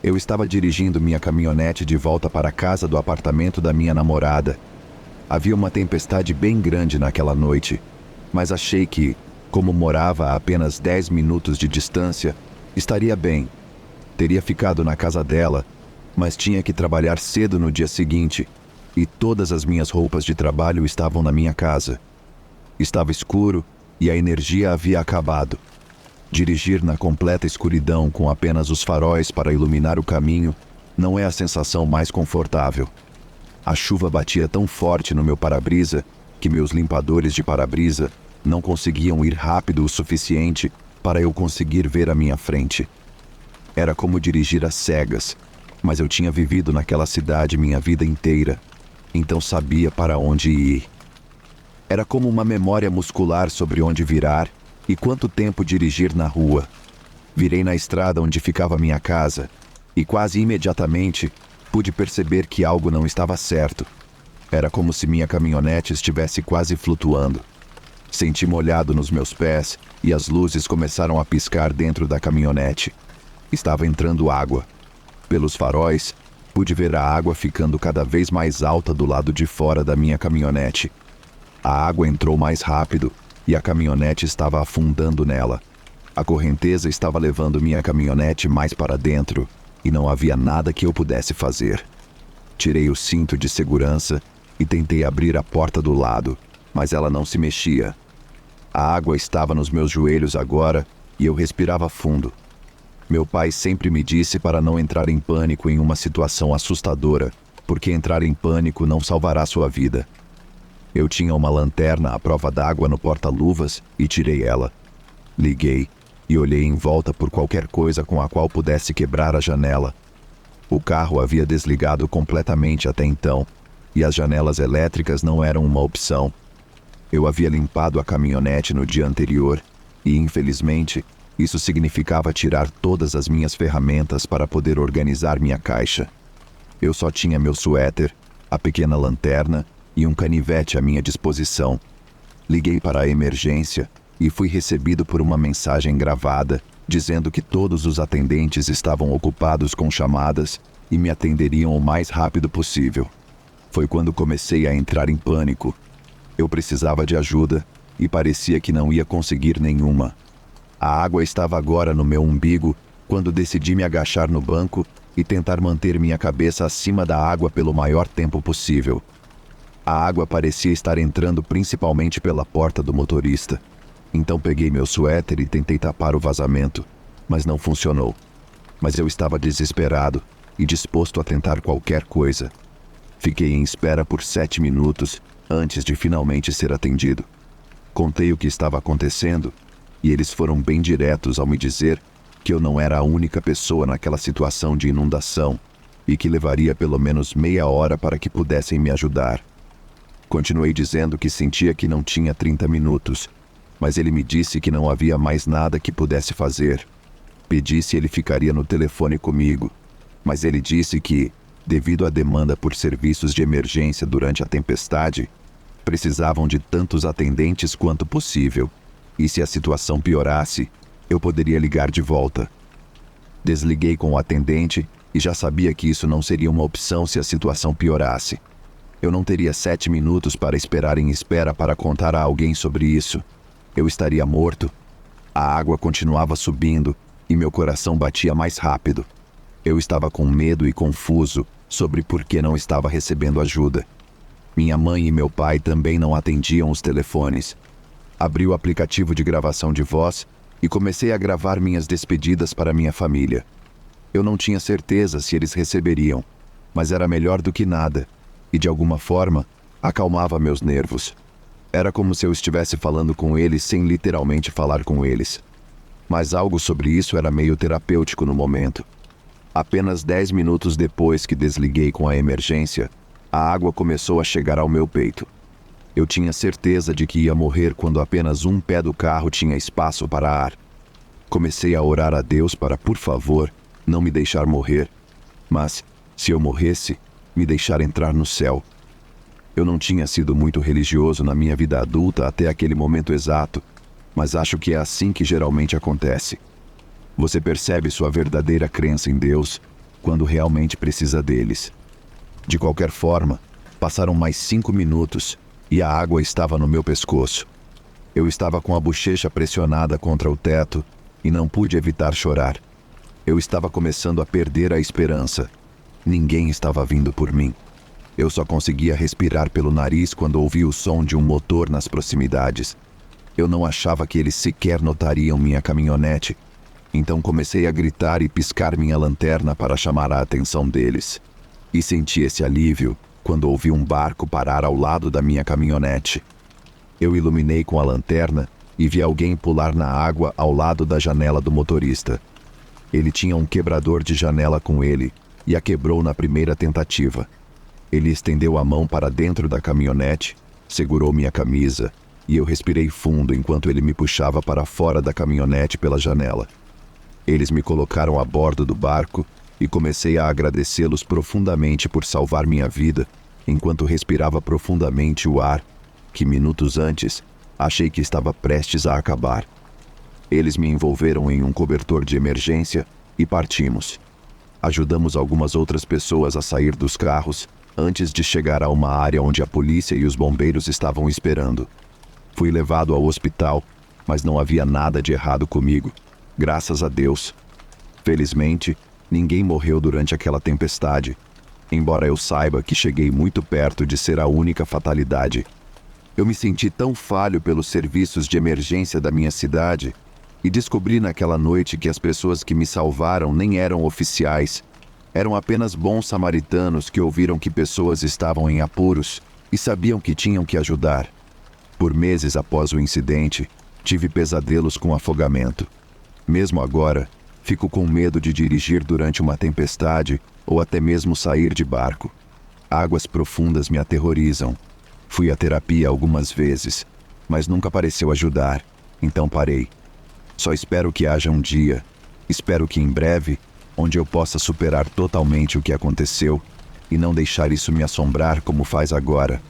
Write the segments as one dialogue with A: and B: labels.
A: Eu estava dirigindo minha caminhonete de volta para a casa do apartamento da minha namorada. Havia uma tempestade bem grande naquela noite, mas achei que, como morava a apenas 10 minutos de distância, estaria bem. Teria ficado na casa dela, mas tinha que trabalhar cedo no dia seguinte, e todas as minhas roupas de trabalho estavam na minha casa. Estava escuro e a energia havia acabado. Dirigir na completa escuridão com apenas os faróis para iluminar o caminho não é a sensação mais confortável. A chuva batia tão forte no meu para-brisa que meus limpadores de para-brisa não conseguiam ir rápido o suficiente para eu conseguir ver à minha frente. Era como dirigir às cegas, mas eu tinha vivido naquela cidade minha vida inteira, então sabia para onde ir. Era como uma memória muscular sobre onde virar e quanto tempo dirigir na rua. Virei na estrada onde ficava minha casa e quase imediatamente pude perceber que algo não estava certo. Era como se minha caminhonete estivesse quase flutuando. Senti molhado nos meus pés e as luzes começaram a piscar dentro da caminhonete. Estava entrando água. Pelos faróis, pude ver a água ficando cada vez mais alta do lado de fora da minha caminhonete. A água entrou mais rápido e a caminhonete estava afundando nela. A correnteza estava levando minha caminhonete mais para dentro e não havia nada que eu pudesse fazer. Tirei o cinto de segurança e tentei abrir a porta do lado, mas ela não se mexia. A água estava nos meus joelhos agora e eu respirava fundo. Meu pai sempre me disse para não entrar em pânico em uma situação assustadora, porque entrar em pânico não salvará sua vida. Eu tinha uma lanterna à prova d'água no porta-luvas e tirei ela. Liguei e olhei em volta por qualquer coisa com a qual pudesse quebrar a janela. O carro havia desligado completamente até então, e as janelas elétricas não eram uma opção. Eu havia limpado a caminhonete no dia anterior e, infelizmente, isso significava tirar todas as minhas ferramentas para poder organizar minha caixa. Eu só tinha meu suéter, a pequena lanterna e um canivete à minha disposição. Liguei para a emergência e fui recebido por uma mensagem gravada dizendo que todos os atendentes estavam ocupados com chamadas e me atenderiam o mais rápido possível. Foi quando comecei a entrar em pânico. Eu precisava de ajuda e parecia que não ia conseguir nenhuma. A água estava agora no meu umbigo quando decidi me agachar no banco e tentar manter minha cabeça acima da água pelo maior tempo possível. A água parecia estar entrando principalmente pela porta do motorista. Então peguei meu suéter e tentei tapar o vazamento, mas não funcionou. Mas eu estava desesperado e disposto a tentar qualquer coisa. Fiquei em espera por 7 minutos antes de finalmente ser atendido. Contei o que estava acontecendo e eles foram bem diretos ao me dizer que eu não era a única pessoa naquela situação de inundação e que levaria pelo menos meia hora para que pudessem me ajudar. Continuei dizendo que sentia que não tinha 30 minutos, mas ele me disse que não havia mais nada que pudesse fazer. Pedi se ele ficaria no telefone comigo, mas ele disse que, devido à demanda por serviços de emergência durante a tempestade, precisavam de tantos atendentes quanto possível, e se a situação piorasse, eu poderia ligar de volta. Desliguei com o atendente e já sabia que isso não seria uma opção se a situação piorasse. Eu não teria 7 minutos para esperar em espera para contar a alguém sobre isso. Eu estaria morto. A água continuava subindo e meu coração batia mais rápido. Eu estava com medo e confuso sobre por que não estava recebendo ajuda. Minha mãe e meu pai também não atendiam os telefones. Abri o aplicativo de gravação de voz e comecei a gravar minhas despedidas para minha família. Eu não tinha certeza se eles receberiam, mas era melhor do que nada, e de alguma forma acalmava meus nervos. Era como se eu estivesse falando com eles sem literalmente falar com eles. Mas algo sobre isso era meio terapêutico no momento. Apenas 10 minutos depois que desliguei com a emergência, a água começou a chegar ao meu peito. Eu tinha certeza de que ia morrer quando apenas um pé do carro tinha espaço para ar. Comecei a orar a Deus para, por favor, não me deixar morrer, mas, se eu morresse, me deixar entrar no céu. Eu não tinha sido muito religioso na minha vida adulta até aquele momento exato, mas acho que é assim que geralmente acontece. Você percebe sua verdadeira crença em Deus quando realmente precisa deles. De qualquer forma, passaram mais 5 minutos e a água estava no meu pescoço. Eu estava com a bochecha pressionada contra o teto e não pude evitar chorar. Eu estava começando a perder a esperança. Ninguém estava vindo por mim. Eu só conseguia respirar pelo nariz quando ouvi o som de um motor nas proximidades. Eu não achava que eles sequer notariam minha caminhonete. Então comecei a gritar e piscar minha lanterna para chamar a atenção deles. E senti esse alívio quando ouvi um barco parar ao lado da minha caminhonete. Eu iluminei com a lanterna e vi alguém pular na água ao lado da janela do motorista. Ele tinha um quebrador de janela com ele e a quebrou na primeira tentativa. Ele estendeu a mão para dentro da caminhonete, segurou minha camisa e eu respirei fundo enquanto ele me puxava para fora da caminhonete pela janela. Eles me colocaram a bordo do barco e comecei a agradecê-los profundamente por salvar minha vida, enquanto respirava profundamente o ar, que minutos antes achei que estava prestes a acabar. Eles me envolveram em um cobertor de emergência e partimos. Ajudamos algumas outras pessoas a sair dos carros antes de chegar a uma área onde a polícia e os bombeiros estavam esperando. Fui levado ao hospital, mas não havia nada de errado comigo, graças a Deus. Felizmente, ninguém morreu durante aquela tempestade, embora eu saiba que cheguei muito perto de ser a única fatalidade. Eu me senti tão falho pelos serviços de emergência da minha cidade e descobri naquela noite que as pessoas que me salvaram nem eram oficiais. Eram apenas bons samaritanos que ouviram que pessoas estavam em apuros e sabiam que tinham que ajudar. Por meses após o incidente, tive pesadelos com afogamento. Mesmo agora, fico com medo de dirigir durante uma tempestade ou até mesmo sair de barco. Águas profundas me aterrorizam. Fui à terapia algumas vezes, mas nunca pareceu ajudar, então parei. Só espero que haja um dia, espero que em breve, onde eu possa superar totalmente o que aconteceu e não deixar isso me assombrar como faz agora.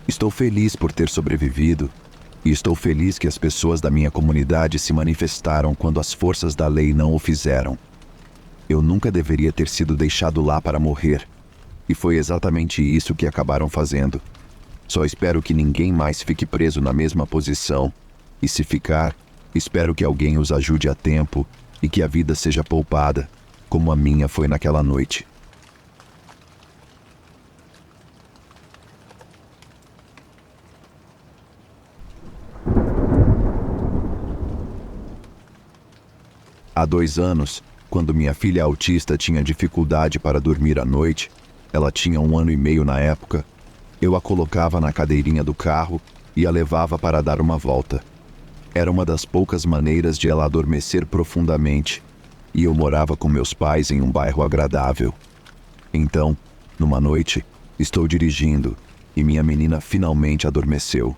A: Estou feliz por ter sobrevivido e estou feliz que as pessoas da minha comunidade se manifestaram quando as forças da lei não o fizeram. Eu nunca deveria ter sido deixado lá para morrer, e foi exatamente isso que acabaram fazendo. Só espero que ninguém mais fique preso na mesma posição, e se ficar, espero que alguém os ajude a tempo e que a vida seja poupada, como a minha foi naquela noite. Há 2 anos, quando minha filha autista tinha dificuldade para dormir à noite, ela tinha 1 ano e meio na época, eu a colocava na cadeirinha do carro e a levava para dar uma volta. Era uma das poucas maneiras de ela adormecer profundamente, e eu morava com meus pais em um bairro agradável. Então, numa noite, estou dirigindo e minha menina finalmente adormeceu.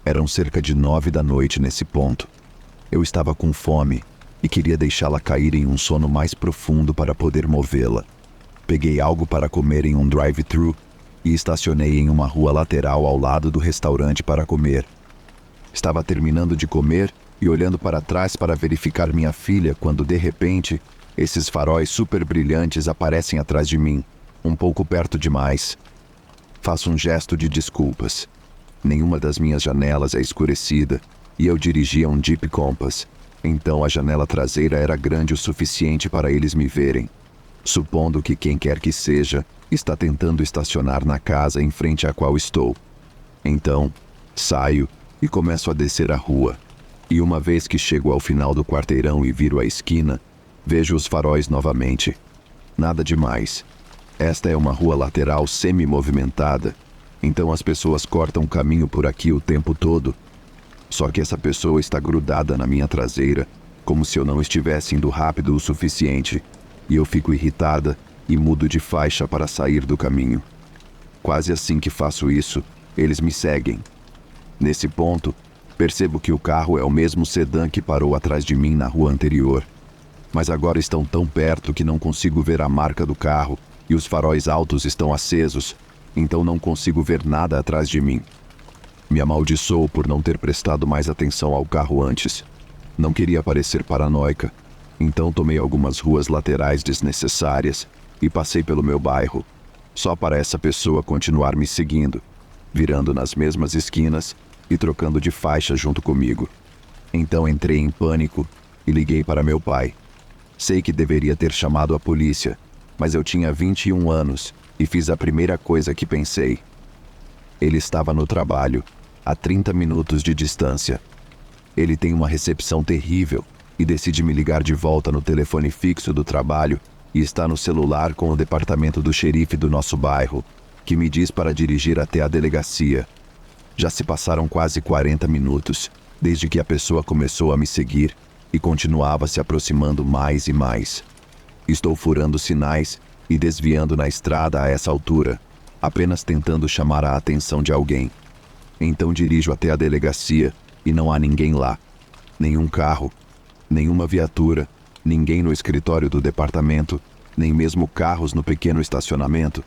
A: Eram cerca de 9 da noite nesse ponto. Eu estava com fome e queria deixá-la cair em um sono mais profundo para poder movê-la. Peguei algo para comer em um drive-thru e estacionei em uma rua lateral ao lado do restaurante para comer. Estava terminando de comer e olhando para trás para verificar minha filha quando, de repente, esses faróis super brilhantes aparecem atrás de mim, um pouco perto demais. Faço um gesto de desculpas. Nenhuma das minhas janelas é escurecida e eu dirigia um Jeep Compass. Então a janela traseira era grande o suficiente para eles me verem. Supondo que quem quer que seja está tentando estacionar na casa em frente à qual estou. Então, saio e começo a descer a rua. E uma vez que chego ao final do quarteirão e viro a esquina, vejo os faróis novamente. Nada demais. Esta é uma rua lateral semi-movimentada, então as pessoas cortam caminho por aqui o tempo todo. Só que essa pessoa está grudada na minha traseira, como se eu não estivesse indo rápido o suficiente, e eu fico irritada e mudo de faixa para sair do caminho. Quase assim que faço isso, eles me seguem. Nesse ponto, percebo que o carro é o mesmo sedã que parou atrás de mim na rua anterior. Mas agora estão tão perto que não consigo ver a marca do carro e os faróis altos estão acesos, então não consigo ver nada atrás de mim. Me amaldiçoo por não ter prestado mais atenção ao carro antes. Não queria parecer paranoica, Então tomei algumas ruas laterais desnecessárias e passei pelo meu bairro, só para essa pessoa continuar me seguindo, virando nas mesmas esquinas e trocando de faixa junto comigo. Então entrei em pânico e liguei para meu pai. Sei que deveria ter chamado a polícia, mas eu tinha 21 anos e fiz a primeira coisa que pensei. Ele estava no trabalho, a 30 minutos de distância. Ele tem uma recepção terrível e decide me ligar de volta no telefone fixo do trabalho e está no celular com o departamento do xerife do nosso bairro, que me diz para dirigir até a delegacia. Já se passaram quase 40 minutos, desde que a pessoa começou a me seguir e continuava se aproximando mais e mais. Estou furando sinais e desviando na estrada a essa altura, apenas tentando chamar a atenção de alguém. Então dirijo até a delegacia e não há ninguém lá. Nenhum carro, nenhuma viatura, ninguém no escritório do departamento, nem mesmo carros no pequeno estacionamento.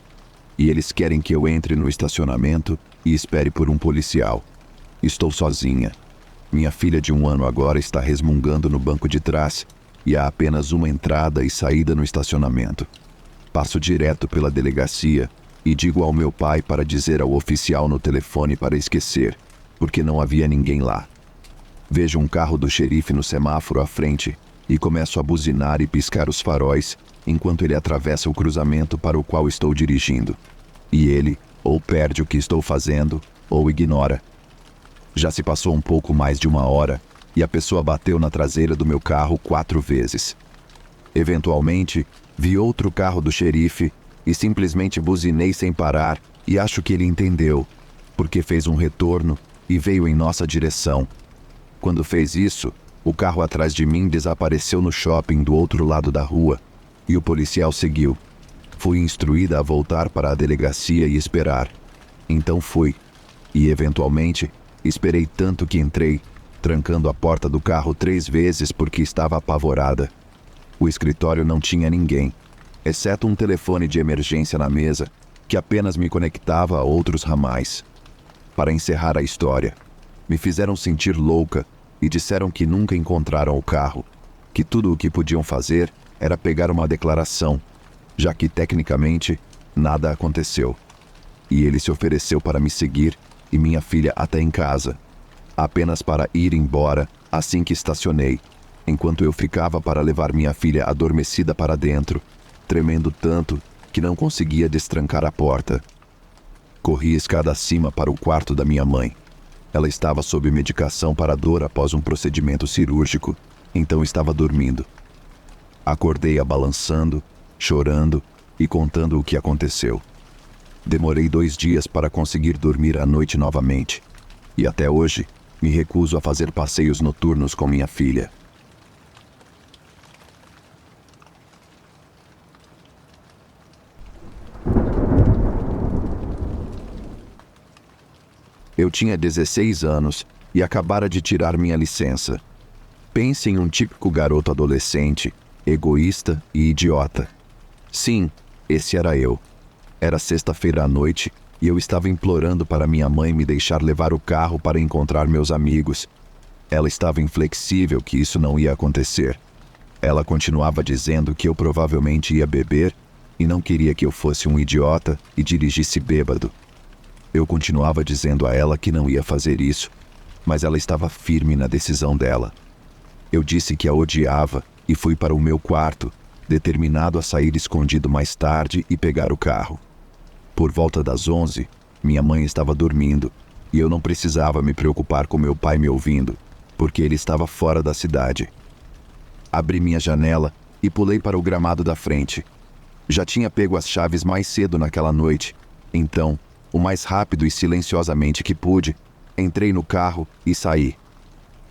A: E eles querem que eu entre no estacionamento e espere por um policial. Estou sozinha. Minha filha de 1 ano agora está resmungando no banco de trás e há apenas uma entrada e saída no estacionamento. Passo direto pela delegacia e digo ao meu pai para dizer ao oficial no telefone para esquecer, porque não havia ninguém lá. Vejo um carro do xerife no semáforo à frente e começo a buzinar e piscar os faróis enquanto ele atravessa o cruzamento para o qual estou dirigindo. E ele ou perde o que estou fazendo ou ignora. Já se passou um pouco mais de 1 hora e a pessoa bateu na traseira do meu carro 4 vezes. Eventualmente, vi outro carro do xerife e simplesmente buzinei sem parar e acho que ele entendeu, porque fez um retorno e veio em nossa direção. Quando fez isso, o carro atrás de mim desapareceu no shopping do outro lado da rua e o policial seguiu. Fui instruída a voltar para a delegacia e esperar. Então fui, e eventualmente esperei tanto que entrei, trancando a porta do carro 3 vezes porque estava apavorada. O escritório não tinha ninguém, exceto um telefone de emergência na mesa, que apenas me conectava a outros ramais. Para encerrar a história, me fizeram sentir louca e disseram que nunca encontraram o carro, que tudo o que podiam fazer era pegar uma declaração, já que tecnicamente nada aconteceu. E ele se ofereceu para me seguir e minha filha até em casa, apenas para ir embora assim que estacionei, enquanto eu ficava para levar minha filha adormecida para dentro, tremendo tanto que não conseguia destrancar a porta. Corri escada acima para o quarto da minha mãe. Ela estava sob medicação para dor após um procedimento cirúrgico, então estava dormindo. Acordei-a balançando, chorando e contando o que aconteceu. Demorei 2 dias para conseguir dormir à noite novamente, e até hoje me recuso a fazer passeios noturnos com minha filha. Eu tinha 16 anos e acabara de tirar minha licença. Pense em um típico garoto adolescente, egoísta e idiota. Sim, esse era eu. Era sexta-feira à noite e eu estava implorando para minha mãe me deixar levar o carro para encontrar meus amigos. Ela estava inflexível que isso não ia acontecer. Ela continuava dizendo que eu provavelmente ia beber e não queria que eu fosse um idiota e dirigisse bêbado. Eu continuava dizendo a ela que não ia fazer isso, mas ela estava firme na decisão dela. Eu disse que a odiava e fui para o meu quarto, determinado a sair escondido mais tarde e pegar o carro. Por volta das 11, minha mãe estava dormindo e eu não precisava me preocupar com meu pai me ouvindo, porque ele estava fora da cidade. Abri minha janela e pulei para o gramado da frente. Já tinha pego as chaves mais cedo naquela noite, então, o mais rápido e silenciosamente que pude, entrei no carro e saí.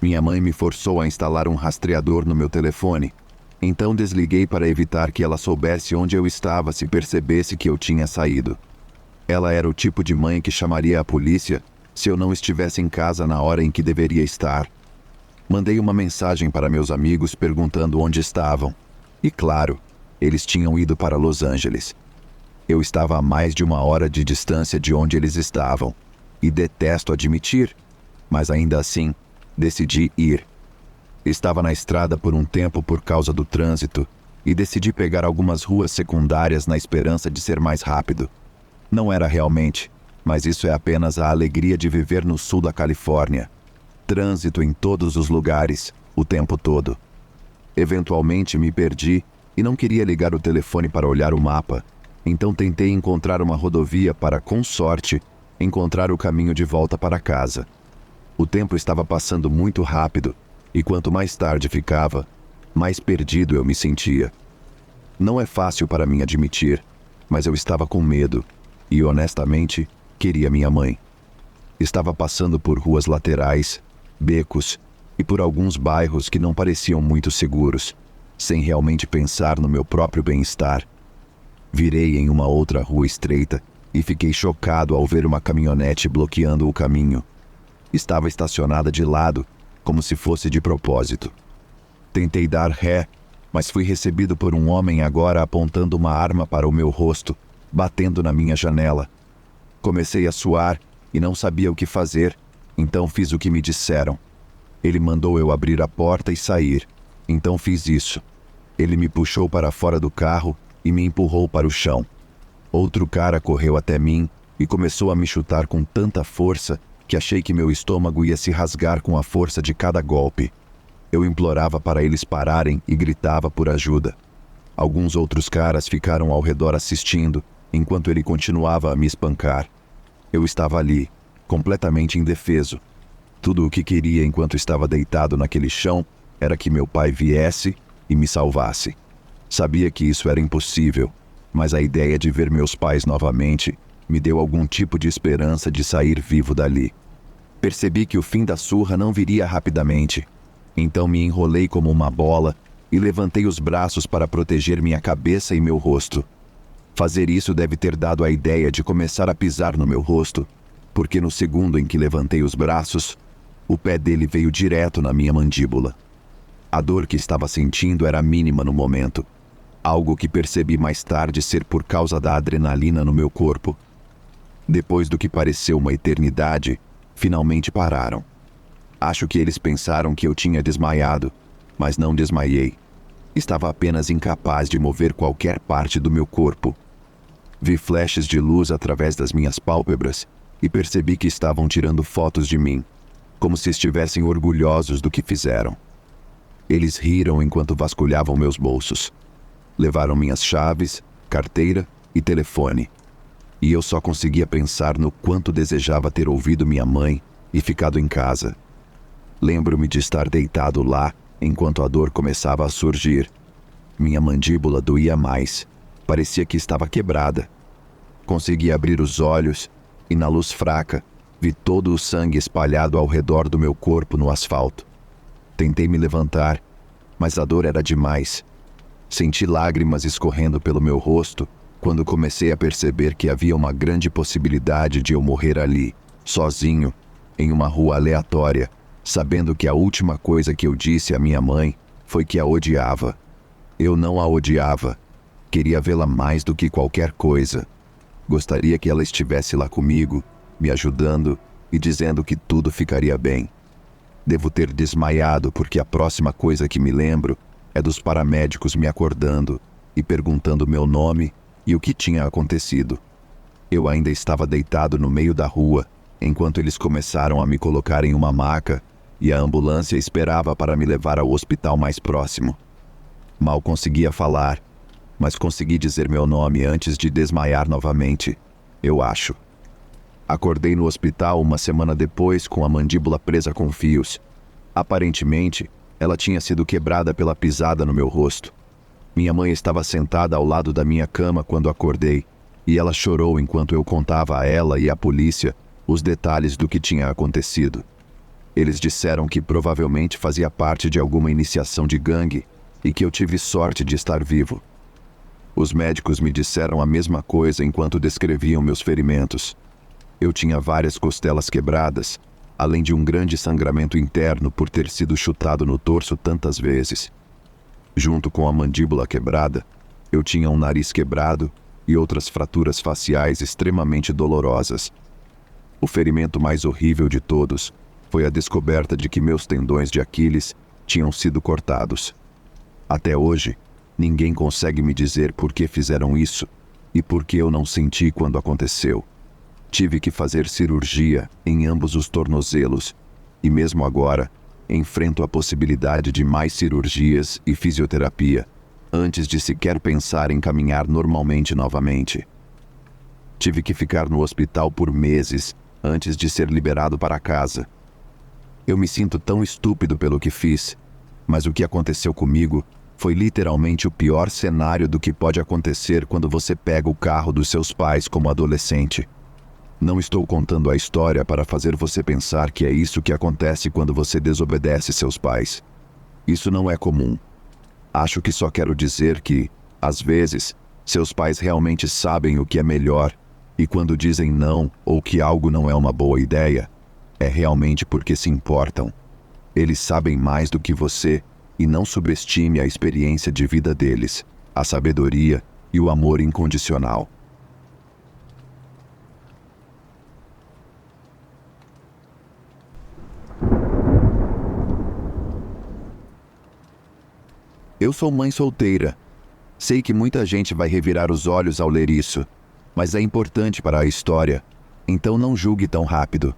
A: Minha mãe me forçou a instalar um rastreador no meu telefone, então desliguei para evitar que ela soubesse onde eu estava se percebesse que eu tinha saído. Ela era o tipo de mãe que chamaria a polícia se eu não estivesse em casa na hora em que deveria estar. Mandei uma mensagem para meus amigos perguntando onde estavam. E claro, eles tinham ido para Los Angeles. Eu estava a mais de 1 hora de distância de onde eles estavam. E detesto admitir, mas ainda assim, decidi ir. Estava na estrada por um tempo por causa do trânsito e decidi pegar algumas ruas secundárias na esperança de ser mais rápido. Não era realmente, mas isso é apenas a alegria de viver no sul da Califórnia. Trânsito em todos os lugares, o tempo todo. Eventualmente me perdi e não queria ligar o telefone para olhar o mapa, então tentei encontrar uma rodovia para, com sorte, encontrar o caminho de volta para casa. O tempo estava passando muito rápido e quanto mais tarde ficava, mais perdido eu me sentia. Não é fácil para mim admitir, mas eu estava com medo e, honestamente, queria minha mãe. Estava passando por ruas laterais, becos e por alguns bairros que não pareciam muito seguros, sem realmente pensar no meu próprio bem-estar. Virei em uma outra rua estreita e fiquei chocado ao ver uma caminhonete bloqueando o caminho. Estava estacionada de lado, como se fosse de propósito. Tentei dar ré, mas fui recebido por um homem agora apontando uma arma para o meu rosto, batendo na minha janela. Comecei a suar e não sabia o que fazer, então fiz o que me disseram. Ele mandou eu abrir a porta e sair, então fiz isso. Ele me puxou para fora do carro e me empurrou para o chão. Outro cara correu até mim e começou a me chutar com tanta força que achei que meu estômago ia se rasgar com a força de cada golpe. Eu implorava para eles pararem e gritava por ajuda. Alguns outros caras ficaram ao redor assistindo, enquanto ele continuava a me espancar. Eu estava ali, completamente indefeso. Tudo o que queria enquanto estava deitado naquele chão era que meu pai viesse e me salvasse. Sabia que isso era impossível, mas a ideia de ver meus pais novamente me deu algum tipo de esperança de sair vivo dali. Percebi que o fim da surra não viria rapidamente, então me enrolei como uma bola e levantei os braços para proteger minha cabeça e meu rosto. Fazer isso deve ter dado a ideia de começar a pisar no meu rosto, porque no segundo em que levantei os braços, o pé dele veio direto na minha mandíbula. A dor que estava sentindo era mínima no momento, algo que percebi mais tarde ser por causa da adrenalina no meu corpo. Depois do que pareceu uma eternidade, finalmente pararam. Acho que eles pensaram que eu tinha desmaiado, mas não desmaiei. Estava apenas incapaz de mover qualquer parte do meu corpo. Vi flashes de luz através das minhas pálpebras e percebi que estavam tirando fotos de mim, como se estivessem orgulhosos do que fizeram. Eles riram enquanto vasculhavam meus bolsos. Levaram minhas chaves, carteira e telefone. E eu só conseguia pensar no quanto desejava ter ouvido minha mãe e ficado em casa. Lembro-me de estar deitado lá enquanto a dor começava a surgir. Minha mandíbula doía mais. Parecia que estava quebrada. Consegui abrir os olhos e, na luz fraca, vi todo o sangue espalhado ao redor do meu corpo no asfalto. Tentei me levantar, mas a dor era demais. Senti lágrimas escorrendo pelo meu rosto quando comecei a perceber que havia uma grande possibilidade de eu morrer ali, sozinho, em uma rua aleatória, sabendo que a última coisa que eu disse à minha mãe foi que a odiava. Eu não a odiava. Queria vê-la mais do que qualquer coisa. Gostaria que ela estivesse lá comigo, me ajudando e dizendo que tudo ficaria bem. Devo ter desmaiado porque a próxima coisa que me lembro é dos paramédicos me acordando e perguntando meu nome e o que tinha acontecido. Eu ainda estava deitado no meio da rua, enquanto eles começaram a me colocar em uma maca e a ambulância esperava para me levar ao hospital mais próximo. Mal conseguia falar, mas consegui dizer meu nome antes de desmaiar novamente, eu acho. Acordei no hospital uma semana depois com a mandíbula presa com fios. Aparentemente, ela tinha sido quebrada pela pisada no meu rosto. Minha mãe estava sentada ao lado da minha cama quando acordei, e ela chorou enquanto eu contava a ela e à polícia os detalhes do que tinha acontecido. Eles disseram que provavelmente fazia parte de alguma iniciação de gangue e que eu tive sorte de estar vivo. Os médicos me disseram a mesma coisa enquanto descreviam meus ferimentos. Eu tinha várias costelas quebradas, além de um grande sangramento interno por ter sido chutado no torso tantas vezes. Junto com a mandíbula quebrada, eu tinha um nariz quebrado e outras fraturas faciais extremamente dolorosas. O ferimento mais horrível de todos foi a descoberta de que meus tendões de Aquiles tinham sido cortados. Até hoje, ninguém consegue me dizer por que fizeram isso e por que eu não senti quando aconteceu. Tive que fazer cirurgia em ambos os tornozelos e mesmo agora enfrento a possibilidade de mais cirurgias e fisioterapia antes de sequer pensar em caminhar normalmente novamente. Tive que ficar no hospital por meses antes de ser liberado para casa. Eu me sinto tão estúpido pelo que fiz, mas o que aconteceu comigo foi literalmente o pior cenário do que pode acontecer quando você pega o carro dos seus pais como adolescente. Não estou contando a história para fazer você pensar que é isso que acontece quando você desobedece seus pais. Isso não é comum. Acho que só quero dizer que, às vezes, seus pais realmente sabem o que é melhor, e quando dizem não ou que algo não é uma boa ideia, é realmente porque se importam. Eles sabem mais do que você e não subestime a experiência de vida deles, a sabedoria e o amor incondicional. Eu sou mãe solteira. Sei que muita gente vai revirar os olhos ao ler isso, mas é importante para a história, então não julgue tão rápido.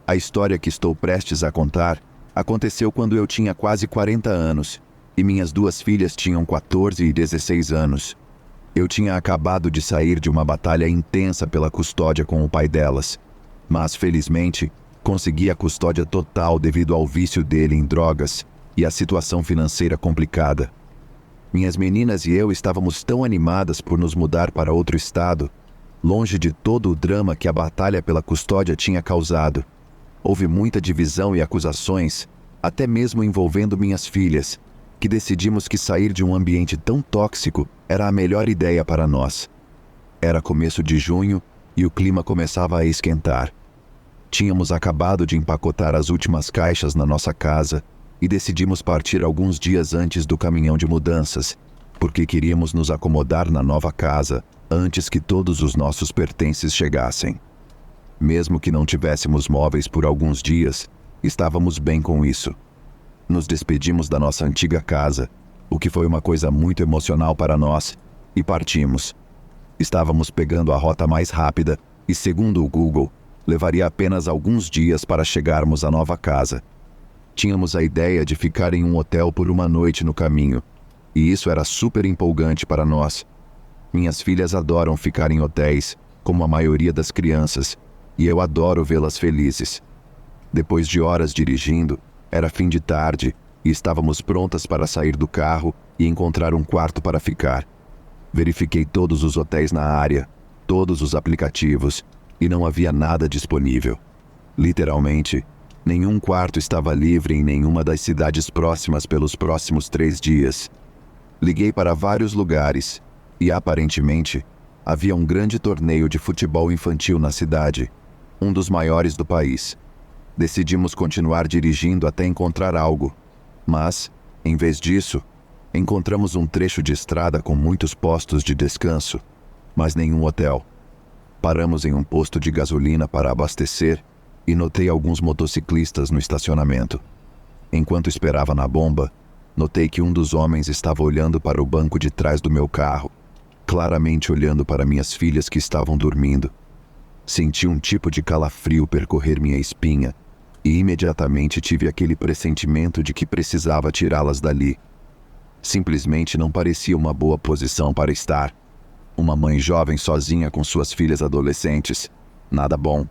A: A história que estou prestes a contar aconteceu quando eu tinha quase 40 anos e minhas duas filhas tinham 14 e 16 anos. Eu tinha acabado de sair de uma batalha intensa pela custódia com o pai delas, mas felizmente consegui a custódia total devido ao vício dele em drogas e a situação financeira complicada. Minhas meninas e eu estávamos tão animadas por nos mudar para outro estado, longe de todo o drama que a batalha pela custódia tinha causado. Houve muita divisão e acusações, até mesmo envolvendo minhas filhas, que decidimos que sair de um ambiente tão tóxico era a melhor ideia para nós. Era começo de junho e o clima começava a esquentar. Tínhamos acabado de empacotar as últimas caixas na nossa casa e decidimos partir alguns dias antes do caminhão de mudanças, porque queríamos nos acomodar na nova casa antes que todos os nossos pertences chegassem. Mesmo que não tivéssemos móveis por alguns dias, estávamos bem com isso. Nos despedimos da nossa antiga casa, o que foi uma coisa muito emocional para nós, e partimos. Estávamos pegando a rota mais rápida e, segundo o Google, levaria apenas alguns dias para chegarmos à nova casa. Tínhamos a ideia de ficar em um hotel por uma noite no caminho, e isso era super empolgante para nós. Minhas filhas adoram ficar em hotéis, como a maioria das crianças, e eu adoro vê-las felizes. Depois de horas dirigindo, era fim de tarde e estávamos prontas para sair do carro e encontrar um quarto para ficar. Verifiquei todos os hotéis na área, todos os aplicativos, e não havia nada disponível. Literalmente, nenhum quarto estava livre em nenhuma das cidades próximas pelos próximos 3 dias. Liguei para vários lugares e, aparentemente, havia um grande torneio de futebol infantil na cidade, um dos maiores do país. Decidimos continuar dirigindo até encontrar algo, mas, em vez disso, encontramos um trecho de estrada com muitos postos de descanso, mas nenhum hotel. Paramos em um posto de gasolina para abastecer e notei alguns motociclistas no estacionamento. Enquanto esperava na bomba, notei que um dos homens estava olhando para o banco de trás do meu carro, claramente olhando para minhas filhas que estavam dormindo. Senti um tipo de calafrio percorrer minha espinha e imediatamente tive aquele pressentimento de que precisava tirá-las dali. Simplesmente não parecia uma boa posição para estar. Uma mãe jovem sozinha com suas filhas adolescentes. Nada bom.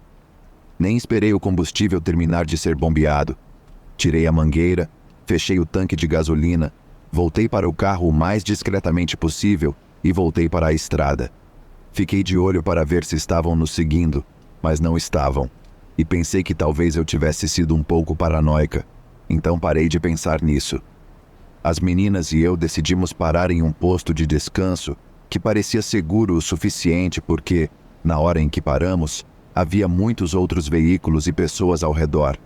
A: Nem esperei o combustível terminar de ser bombeado. Tirei a mangueira, fechei o tanque de gasolina, voltei para o carro o mais discretamente possível e voltei para a estrada. Fiquei de olho para ver se estavam nos seguindo, mas não estavam, e pensei que talvez eu tivesse sido um pouco paranoica, então parei de pensar nisso. As meninas e eu decidimos parar em um posto de descanso que parecia seguro o suficiente porque, na hora em que paramos, havia muitos outros veículos e pessoas ao redor.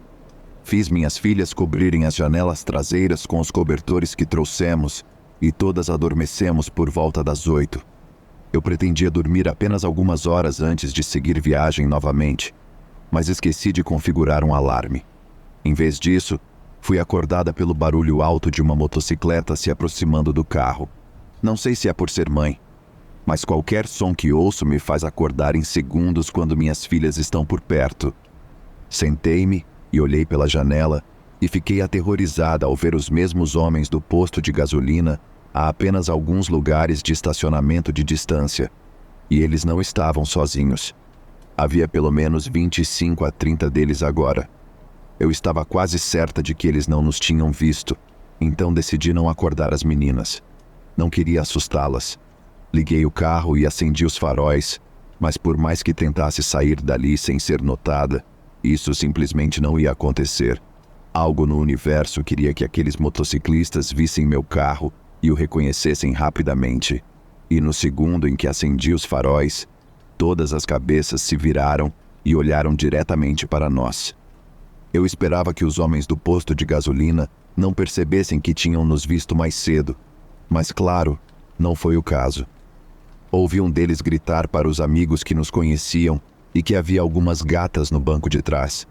A: Fiz minhas filhas cobrirem as janelas traseiras com os cobertores que trouxemos e todas adormecemos por volta das 8. Eu pretendia dormir apenas algumas horas antes de seguir viagem novamente, mas esqueci de configurar um alarme. Em vez disso, Fui acordada pelo barulho alto de uma motocicleta se aproximando do carro. Não sei se é por ser mãe, mas qualquer som que ouço me faz acordar em segundos quando minhas filhas estão por perto. Sentei-me e olhei pela janela e fiquei aterrorizada ao ver os mesmos homens do posto de gasolina a apenas alguns lugares de estacionamento de distância. E eles não estavam sozinhos. Havia pelo menos 25 a 30 deles agora. Eu estava quase certa de que eles não nos tinham visto, então decidi não acordar as meninas. Não queria assustá-las. Liguei o carro e acendi os faróis, mas por mais que tentasse sair dali sem ser notada, isso simplesmente não ia acontecer. Algo no universo queria que aqueles motociclistas vissem meu carro e o reconhecessem rapidamente. E no segundo em que acendi os faróis, todas as cabeças se viraram e olharam diretamente para nós. Eu esperava que os homens do posto de gasolina não percebessem que tinham nos visto mais cedo, mas claro, não foi o caso. Ouvi um deles gritar para os amigos que nos conheciam e que havia algumas gatas no banco de trás.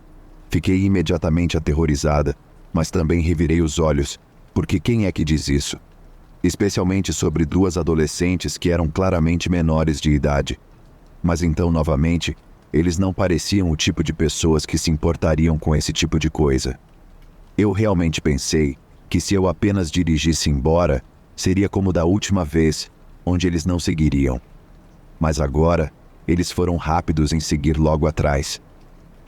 A: Fiquei imediatamente aterrorizada, mas também revirei os olhos, porque quem é que diz isso? Especialmente sobre duas adolescentes que eram claramente menores de idade. Mas então, novamente, eles não pareciam o tipo de pessoas que se importariam com esse tipo de coisa. Eu realmente pensei que se eu apenas dirigisse embora, seria como da última vez, onde eles não seguiriam. Mas agora, eles foram rápidos em seguir logo atrás.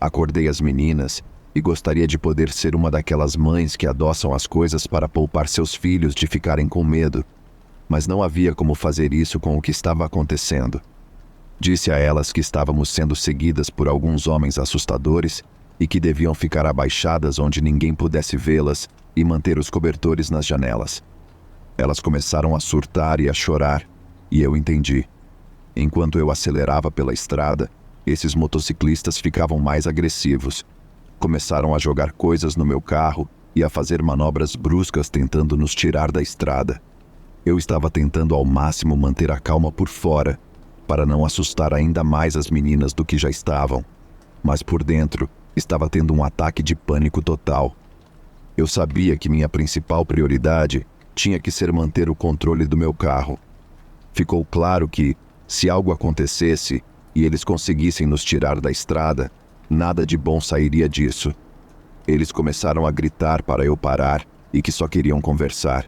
A: Acordei as meninas e gostaria de poder ser uma daquelas mães que adoçam as coisas para poupar seus filhos de ficarem com medo. Mas não havia como fazer isso com o que estava acontecendo. Disse a elas que estávamos sendo seguidas por alguns homens assustadores e que deviam ficar abaixadas onde ninguém pudesse vê-las e manter os cobertores nas janelas. Elas começaram a surtar e a chorar, e eu entendi. Enquanto eu acelerava pela estrada, esses motociclistas ficavam mais agressivos. Começaram a jogar coisas no meu carro e a fazer manobras bruscas tentando nos tirar da estrada. Eu estava tentando ao máximo manter a calma por fora, para não assustar ainda mais as meninas do que já estavam. Mas por dentro, estava tendo um ataque de pânico total. Eu sabia que minha principal prioridade tinha que ser manter o controle do meu carro. Ficou claro que, se algo acontecesse e eles conseguissem nos tirar da estrada, nada de bom sairia disso. Eles começaram a gritar para eu parar e que só queriam conversar.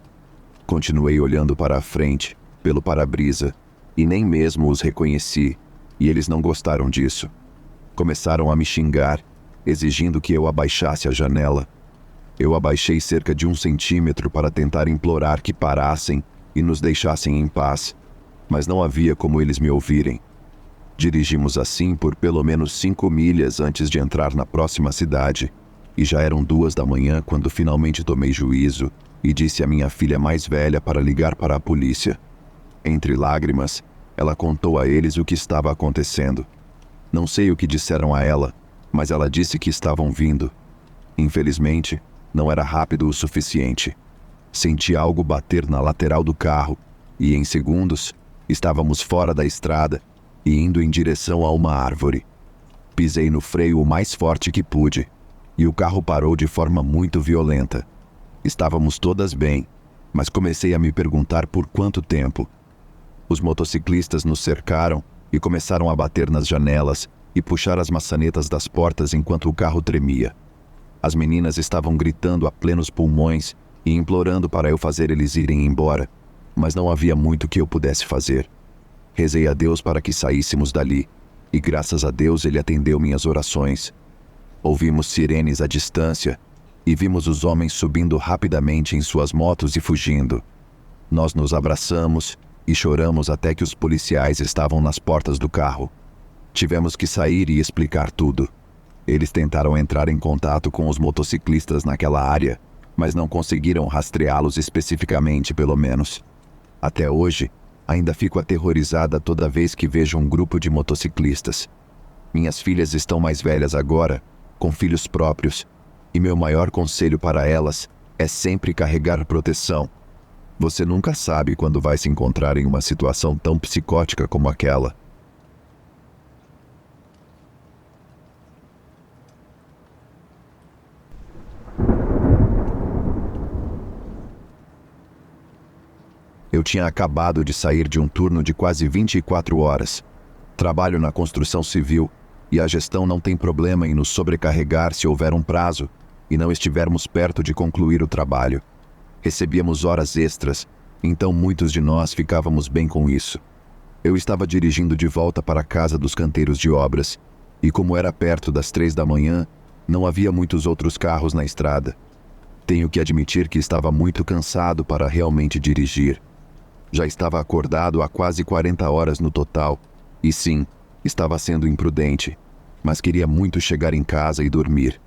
A: Continuei olhando para a frente, pelo para-brisa, e nem mesmo os reconheci, e eles não gostaram disso. Começaram a me xingar, exigindo que eu abaixasse a janela. Eu abaixei cerca de 1 centímetro para tentar implorar que parassem e nos deixassem em paz, mas não havia como eles me ouvirem. Dirigimos assim por pelo menos 5 milhas antes de entrar na próxima cidade, e já eram 2 da manhã quando finalmente tomei juízo e disse à minha filha mais velha para ligar para a polícia. Entre lágrimas, ela contou a eles o que estava acontecendo. Não sei o que disseram a ela, mas ela disse que estavam vindo. Infelizmente, não era rápido o suficiente. Senti algo bater na lateral do carro e, em segundos, estávamos fora da estrada e indo em direção a uma árvore. Pisei no freio o mais forte que pude e o carro parou de forma muito violenta. Estávamos todas bem, mas comecei a me perguntar por quanto tempo. Os motociclistas nos cercaram e começaram a bater nas janelas e puxar as maçanetas das portas enquanto o carro tremia. As meninas estavam gritando a plenos pulmões e implorando para eu fazer eles irem embora, mas não havia muito que eu pudesse fazer. Rezei a Deus para que saíssemos dali, e graças a Deus ele atendeu minhas orações. Ouvimos sirenes à distância e vimos os homens subindo rapidamente em suas motos e fugindo. Nós nos abraçamos e choramos até que os policiais estavam nas portas do carro. Tivemos que sair e explicar tudo. Eles tentaram entrar em contato com os motociclistas naquela área, mas não conseguiram rastreá-los especificamente, pelo menos. Até hoje, ainda fico aterrorizada toda vez que vejo um grupo de motociclistas. Minhas filhas estão mais velhas agora, com filhos próprios, e meu maior conselho para elas é sempre carregar proteção. Você nunca sabe quando vai se encontrar em uma situação tão psicótica como aquela. Eu tinha acabado de sair de um turno de quase 24 horas. Trabalho na construção civil e a gestão não tem problema em nos sobrecarregar se houver um prazo e não estivermos perto de concluir o trabalho. Recebíamos horas extras, então muitos de nós ficávamos bem com isso. Eu estava dirigindo de volta para a casa dos canteiros de obras e, como era perto das 3 da manhã, não havia muitos outros carros na estrada. Tenho que admitir que estava muito cansado para realmente dirigir. Já estava acordado há quase 40 horas no total, e sim, estava sendo imprudente, mas queria muito chegar em casa e dormir.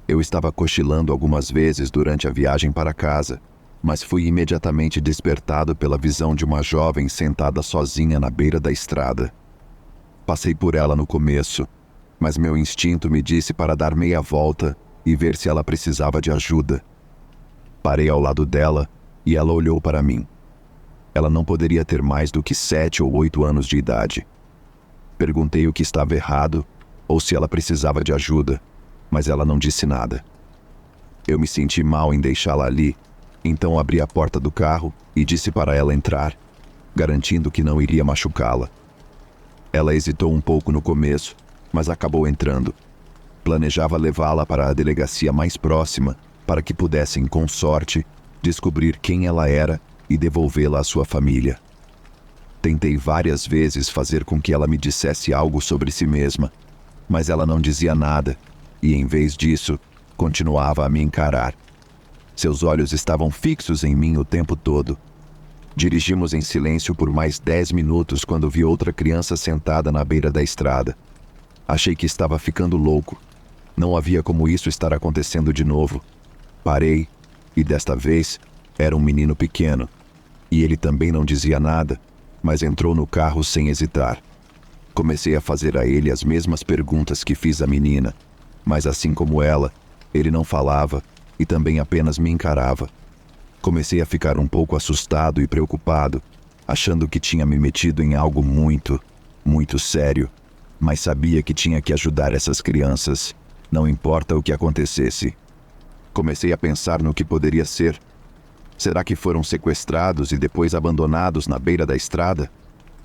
A: Eu estava cochilando algumas vezes durante a viagem para casa, mas fui imediatamente despertado pela visão de uma jovem sentada sozinha na beira da estrada. Passei por ela no começo, mas meu instinto me disse para dar meia volta e ver se ela precisava de ajuda. Parei ao lado dela e ela olhou para mim. Ela não poderia ter mais do que 7 ou 8 anos de idade. Perguntei o que estava errado ou se ela precisava de ajuda, mas ela não disse nada. Eu me senti mal em deixá-la ali, então abri a porta do carro e disse para ela entrar, garantindo que não iria machucá-la. Ela hesitou um pouco no começo, mas acabou entrando. Planejava levá-la para a delegacia mais próxima para que pudessem, com sorte, descobrir quem ela era e devolvê-la à sua família. Tentei várias vezes fazer com que ela me dissesse algo sobre si mesma, mas ela não dizia nada e, em vez disso, continuava a me encarar. Seus olhos estavam fixos em mim o tempo todo. Dirigimos em silêncio por mais 10 minutos quando vi outra criança sentada na beira da estrada. Achei que estava ficando louco. Não havia como isso estar acontecendo de novo. Parei e, desta vez, era um menino pequeno. E ele também não dizia nada, mas entrou no carro sem hesitar. Comecei a fazer a ele as mesmas perguntas que fiz à menina, mas assim como ela, ele não falava e também apenas me encarava. Comecei a ficar um pouco assustado e preocupado, achando que tinha me metido em algo muito, muito sério, mas sabia que tinha que ajudar essas crianças, não importa o que acontecesse. Comecei a pensar no que poderia ser. Será que foram sequestrados e depois abandonados na beira da estrada?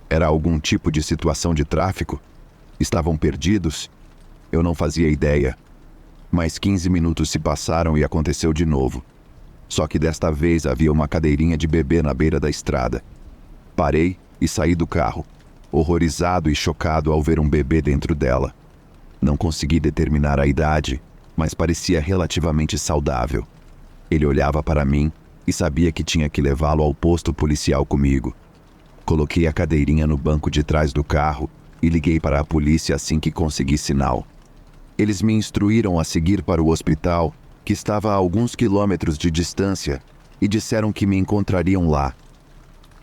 A: Era algum tipo de situação de tráfico? Estavam perdidos? Eu não fazia ideia. Mais 15 minutos se passaram e aconteceu de novo. Só que desta vez havia uma cadeirinha de bebê na beira da estrada. Parei e saí do carro, horrorizado e chocado ao ver um bebê dentro dela. Não consegui determinar a idade, mas parecia relativamente saudável. Ele olhava para mim e sabia que tinha que levá-lo ao posto policial comigo. Coloquei a cadeirinha no banco de trás do carro e liguei para a polícia assim que consegui sinal. Eles me instruíram a seguir para o hospital, que estava a alguns quilômetros de distância, e disseram que me encontrariam lá.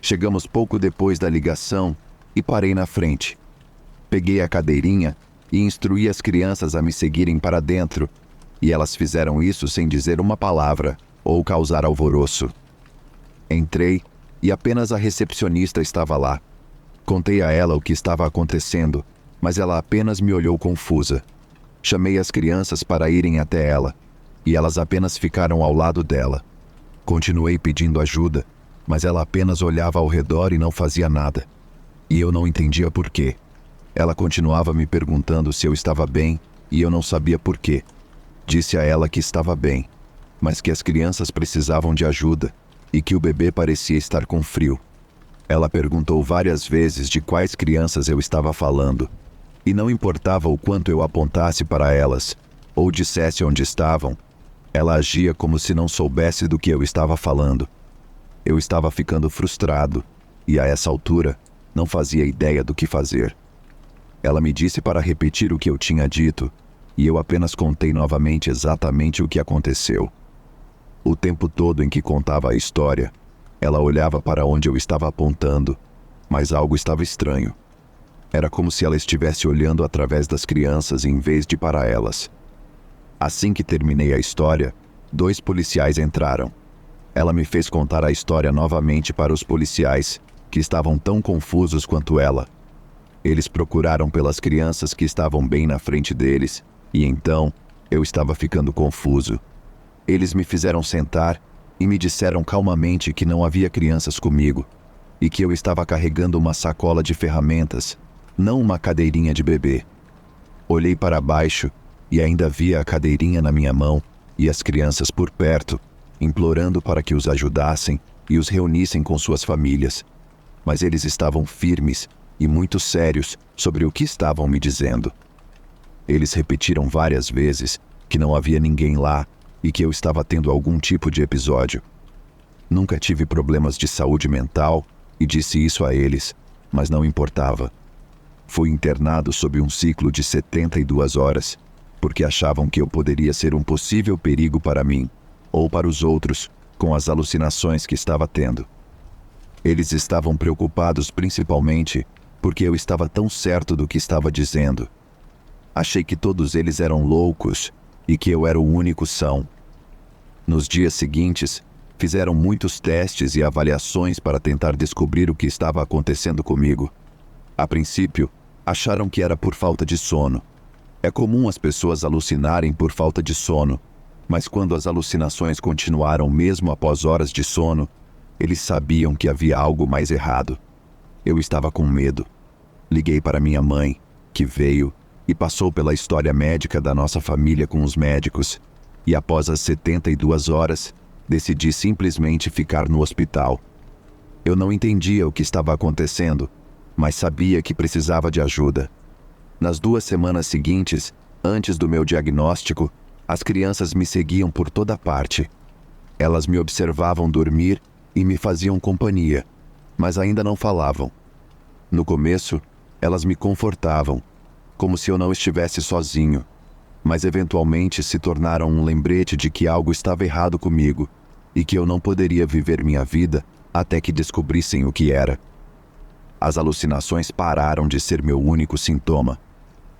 A: Chegamos pouco depois da ligação e parei na frente. Peguei a cadeirinha e instruí as crianças a me seguirem para dentro, e elas fizeram isso sem dizer uma palavra ou causar alvoroço. Entrei e apenas a recepcionista estava lá. Contei a ela o que estava acontecendo, mas ela apenas me olhou confusa. Chamei as crianças para irem até ela, e elas apenas ficaram ao lado dela. Continuei pedindo ajuda, mas ela apenas olhava ao redor e não fazia nada. E eu não entendia por quê. Ela continuava me perguntando se eu estava bem, e eu não sabia por quê. Disse a ela que estava bem, mas que as crianças precisavam de ajuda, e que o bebê parecia estar com frio. Ela perguntou várias vezes de quais crianças eu estava falando, e não importava o quanto eu apontasse para elas, ou dissesse onde estavam, ela agia como se não soubesse do que eu estava falando. Eu estava ficando frustrado, e a essa altura, não fazia ideia do que fazer. Ela me disse para repetir o que eu tinha dito, e eu apenas contei novamente exatamente o que aconteceu. O tempo todo em que contava a história, ela olhava para onde eu estava apontando, mas algo estava estranho. Era como se ela estivesse olhando através das crianças em vez de para elas. Assim que terminei a história, 2 policiais entraram. Ela me fez contar a história novamente para os policiais, que estavam tão confusos quanto ela. Eles procuraram pelas crianças que estavam bem na frente deles, e então eu estava ficando confuso. Eles me fizeram sentar e me disseram calmamente que não havia crianças comigo e que eu estava carregando uma sacola de ferramentas, não uma cadeirinha de bebê. Olhei para baixo e ainda via a cadeirinha na minha mão e as crianças por perto, implorando para que os ajudassem e os reunissem com suas famílias. Mas eles estavam firmes e muito sérios sobre o que estavam me dizendo. Eles repetiram várias vezes que não havia ninguém lá e que eu estava tendo algum tipo de episódio. Nunca tive problemas de saúde mental e disse isso a eles, mas não importava. Fui internado sob um ciclo de 72 horas, porque achavam que eu poderia ser um possível perigo para mim, ou para os outros, com as alucinações que estava tendo. Eles estavam preocupados principalmente porque eu estava tão certo do que estava dizendo. Achei que todos eles eram loucos e que eu era o único são. Nos dias seguintes, fizeram muitos testes e avaliações para tentar descobrir o que estava acontecendo comigo. A princípio, acharam que era por falta de sono. É comum as pessoas alucinarem por falta de sono, mas quando as alucinações continuaram mesmo após horas de sono, eles sabiam que havia algo mais errado. Eu estava com medo. Liguei para minha mãe, que veio e passou pela história médica da nossa família com os médicos, e após as 72 horas, decidi simplesmente ficar no hospital. Eu não entendia o que estava acontecendo, mas sabia que precisava de ajuda. Nas 2 semanas seguintes, antes do meu diagnóstico, as crianças me seguiam por toda parte. Elas me observavam dormir e me faziam companhia, mas ainda não falavam. No começo, elas me confortavam, como se eu não estivesse sozinho, mas eventualmente se tornaram um lembrete de que algo estava errado comigo e que eu não poderia viver minha vida até que descobrissem o que era. As alucinações pararam de ser meu único sintoma.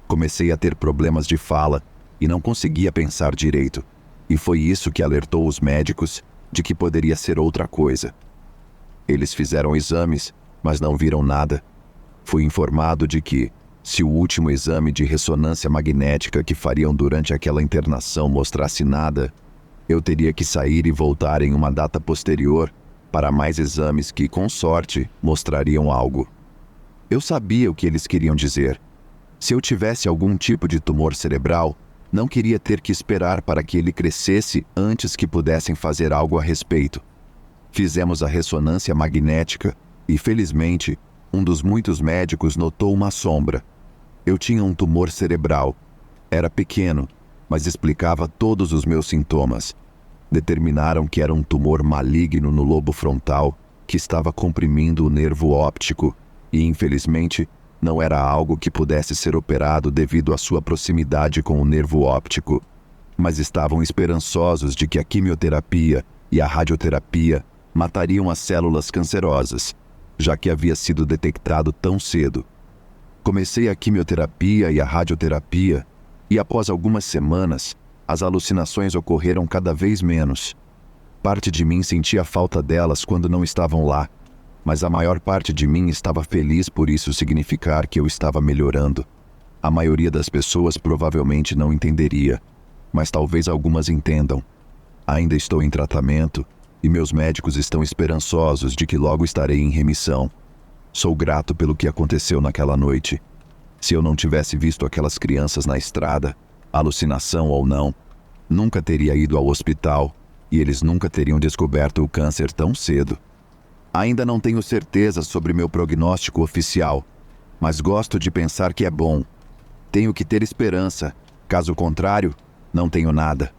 A: Comecei a ter problemas de fala e não conseguia pensar direito, e foi isso que alertou os médicos de que poderia ser outra coisa. Eles fizeram exames, mas não viram nada. Fui informado de que, se o último exame de ressonância magnética que fariam durante aquela internação mostrasse nada, eu teria que sair e voltar em uma data posterior para mais exames que, com sorte, mostrariam algo. Eu sabia o que eles queriam dizer. Se eu tivesse algum tipo de tumor cerebral, não queria ter que esperar para que ele crescesse antes que pudessem fazer algo a respeito. Fizemos a ressonância magnética e, felizmente, um dos muitos médicos notou uma sombra. Eu tinha um tumor cerebral. Era pequeno, mas explicava todos os meus sintomas. Determinaram que era um tumor maligno no lobo frontal que estava comprimindo o nervo óptico e, infelizmente, não era algo que pudesse ser operado devido à sua proximidade com o nervo óptico, mas estavam esperançosos de que a quimioterapia e a radioterapia matariam as células cancerosas, já que havia sido detectado tão cedo. Comecei a quimioterapia e a radioterapia, e após algumas semanas, as alucinações ocorreram cada vez menos. Parte de mim sentia falta delas quando não estavam lá, mas a maior parte de mim estava feliz por isso significar que eu estava melhorando. A maioria das pessoas provavelmente não entenderia, mas talvez algumas entendam. Ainda estou em tratamento e meus médicos estão esperançosos de que logo estarei em remissão. Sou grato pelo que aconteceu naquela noite. Se eu não tivesse visto aquelas crianças na estrada, alucinação ou não, nunca teria ido ao hospital e eles nunca teriam descoberto o câncer tão cedo. Ainda não tenho certeza sobre meu prognóstico oficial, mas gosto de pensar que é bom. Tenho que ter esperança, caso contrário, não tenho nada.